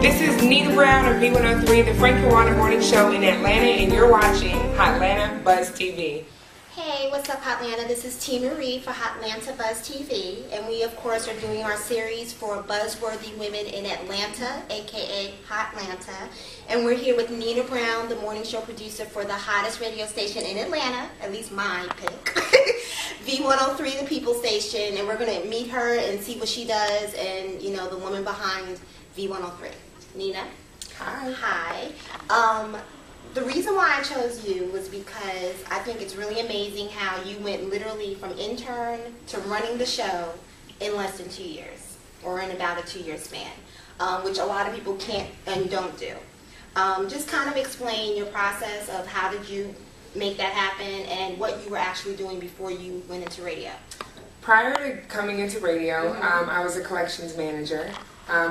This is Nina Brown of V-103, the Frank and Wanda Morning Show in Atlanta, and you're watching Hotlanta Buzz TV. Hey, what's up, Hotlanta? This is T. Marie for Hotlanta Buzz TV, and we, of course, are doing our series for buzzworthy women in Atlanta, aka Hotlanta, and we're here with Nina Brown, the morning show producer for the hottest radio station in Atlanta, at least my pick, V-103, the People Station, and we're going to meet her and see what she does, and, you know, the woman behind V-103. Nina? Hi. Hi. The reason why I chose you was because I think it's really amazing how you went literally from intern to running the show in less than 2 years, or in about a 2-year span, which a lot of people can't and don't do. Just kind of explain your process of how did you make that happen and what you were actually doing before you went into radio. Prior to coming into radio, I was a collections manager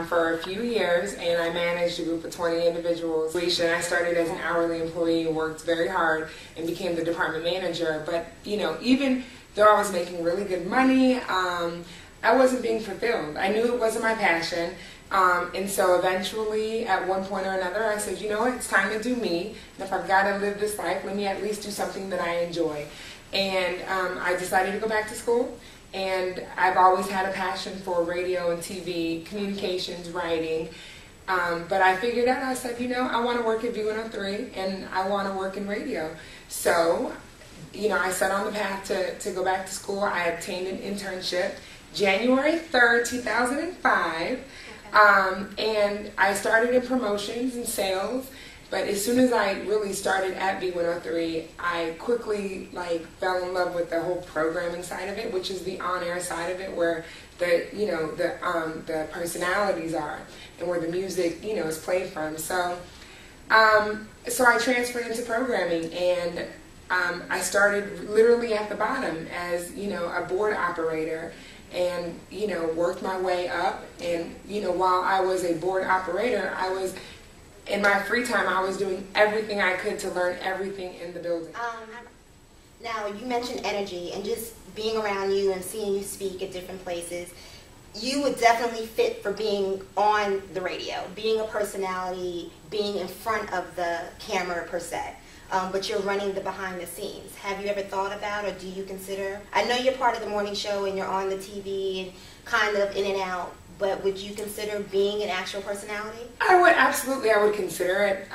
for a few years, and I managed a group of 20 individuals. And I started as an hourly employee and worked very hard and became the department manager. But, you know, even though I was making really good money, I wasn't being fulfilled. I knew it wasn't my passion. And so eventually, at one point or another, I said, you know what, it's time to do me. And if I've got to live this life, let me at least do something that I enjoy. And I decided to go back to school. And I've always had a passion for radio and TV, communications, writing. But I figured out, I said, you know, I want to work at V-103 and I want to work in radio. So, you know, I set on the path to go back to school. I obtained an internship January 3rd, 2005. Okay. And I started in promotions and sales. But as soon as I really started at V-103, I quickly fell in love with the whole programming side of it, which is the on-air side of it, where the personalities are and where the music is played from. So so I transferred into programming, and I started literally at the bottom as a board operator, and worked my way up. And while I was a board operator, I was in my free time, I was doing everything I could to learn everything in the building. Now, you mentioned energy, and just being around you and seeing you speak at different places, you would definitely fit for being on the radio, being a personality, being in front of the camera per se. But you're running the behind the scenes. Have you ever thought about, or do you consider, I know you're part of the morning show and you're on the TV and kind of in and out, but would you consider being an actual personality? I would, absolutely. I would consider it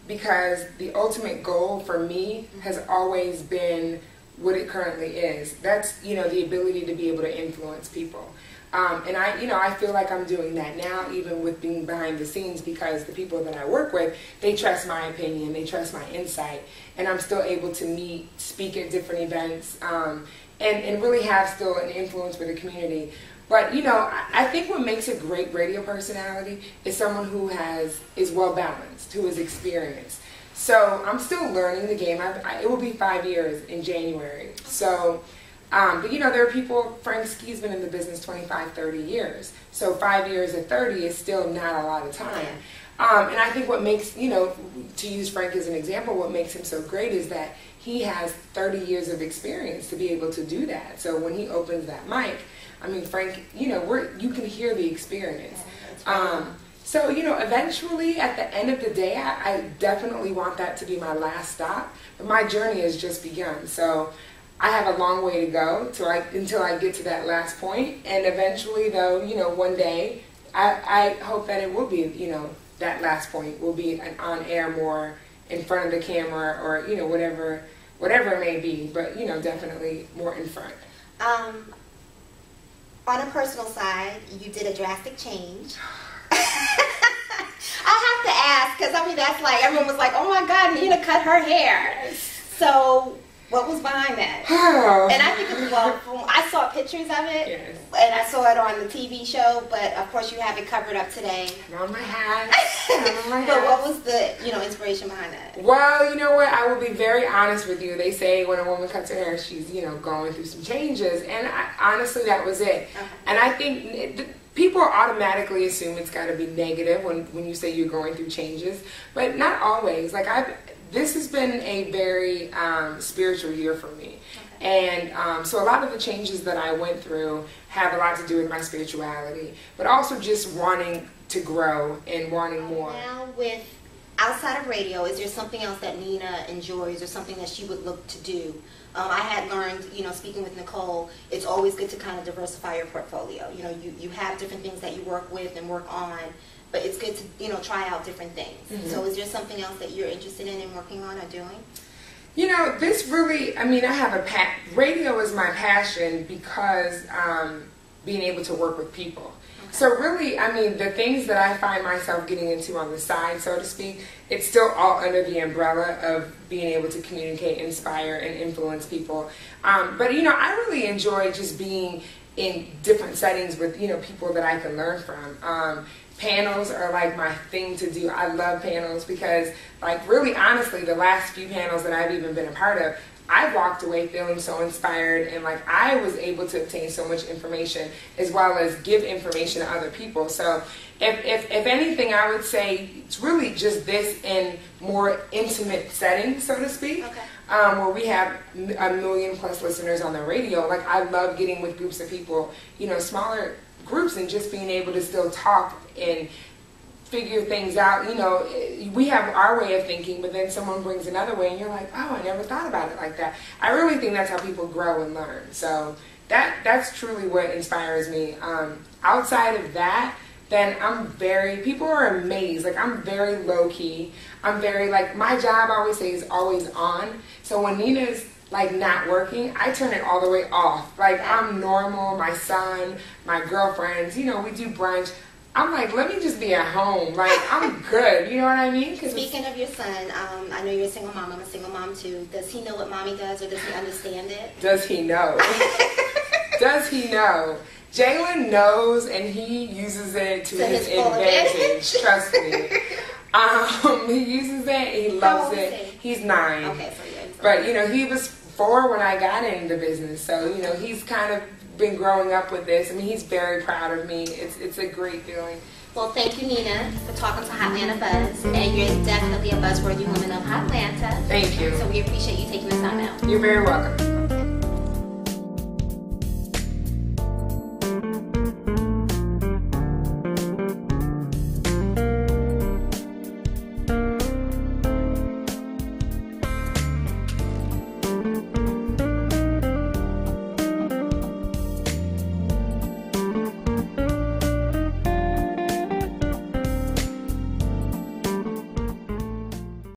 because the ultimate goal for me has always been what it currently is. That's, the ability to be able to influence people. And I feel like I'm doing that now, even with being behind the scenes, because the people that I work with, they trust my opinion, they trust my insight, and I'm still able to speak at different events, and really have still an influence with the community. But, I think what makes a great radio personality is someone who is well-balanced, who is experienced. So I'm still learning the game. It will be 5 years in January. So, but, there are people, Frank Ski's been in the business 25, 30 years. So 5 years at 30 is still not a lot of time. And I think what makes, to use Frank as an example, what makes him so great is that he has 30 years of experience to be able to do that. So when he opens that mic, I mean, Frank, you can hear the experience. So, eventually, at the end of the day, I definitely want that to be my last stop. But my journey has just begun. So I have a long way to go until I get to that last point. And eventually, though, one day, I hope that it will be, that last point will be an on-air, more in front of the camera, or, whatever it may be. But, definitely more in front. On a personal side, you did a drastic change. I have to ask, because that's everyone was like, oh my God, Nina cut her hair. So, what was behind that? And I think, I saw pictures of it, yes, and I saw it on the TV show, but of course you have it covered up today. On my hat. But what was the, inspiration behind that? Well, you know what? I will be very honest with you. They say when a woman cuts her hair, she's, going through some changes, and honestly, that was it. Okay. And I think people automatically assume it's got to be negative when you say you're going through changes, but not always. this has been a very spiritual year for me. Okay. And so a lot of the changes that I went through have a lot to do with my spirituality, but also just wanting to grow and wanting more. Now, with outside of radio, is there something else that Nina enjoys or something that she would look to do? I had learned, speaking with Nicole, it's always good to kind of diversify your portfolio. You have different things that you work with and work on, but it's good to, try out different things. Mm-hmm. So is there something else that you're interested in and working on or doing? This really, I have radio is my passion because being able to work with people. Okay. So really, the things that I find myself getting into on the side, so to speak, it's still all under the umbrella of being able to communicate, inspire, and influence people. But I really enjoy just being in different settings with, people that I can learn from. Panels are like my thing to do. I love panels because, really honestly, the last few panels that I've even been a part of, I walked away feeling so inspired, and I was able to obtain so much information as well as give information to other people. So if anything, I would say it's really just this in more intimate settings, so to speak. Okay. Where we have 1 million plus listeners on the radio. I love getting with groups of people, smaller groups, and just being able to still talk and figure things out. We have our way of thinking, but then someone brings another way and you're like, oh, I never thought about it like that. I really think that's how people grow and learn. So that's truly what inspires me. Outside of that, then people are amazed. I'm very low key. I'm very, my job, I always say, is always on. So when Nina's not working, I turn it all the way off. I'm normal, my son, my girlfriends, we do brunch. I'm let me just be at home. I'm good. You know what I mean? Speaking of your son, I know you're a single mom. I'm a single mom too. Does he know what mommy does, or does he understand it? Does he know? Does he know? Jalen knows, and he uses it to his advantage. Trust me. He uses it. He loves it. He's 9. Okay, so yeah. But he was 4 when I got into the business, so he's kind of been growing up with this. He's very proud of me. It's a great feeling. Well, thank you, Nina, for talking to Hotlanta Buzz, and you're definitely a buzzworthy woman of Hotlanta. Thank you. So we appreciate you taking the time out. You're very welcome.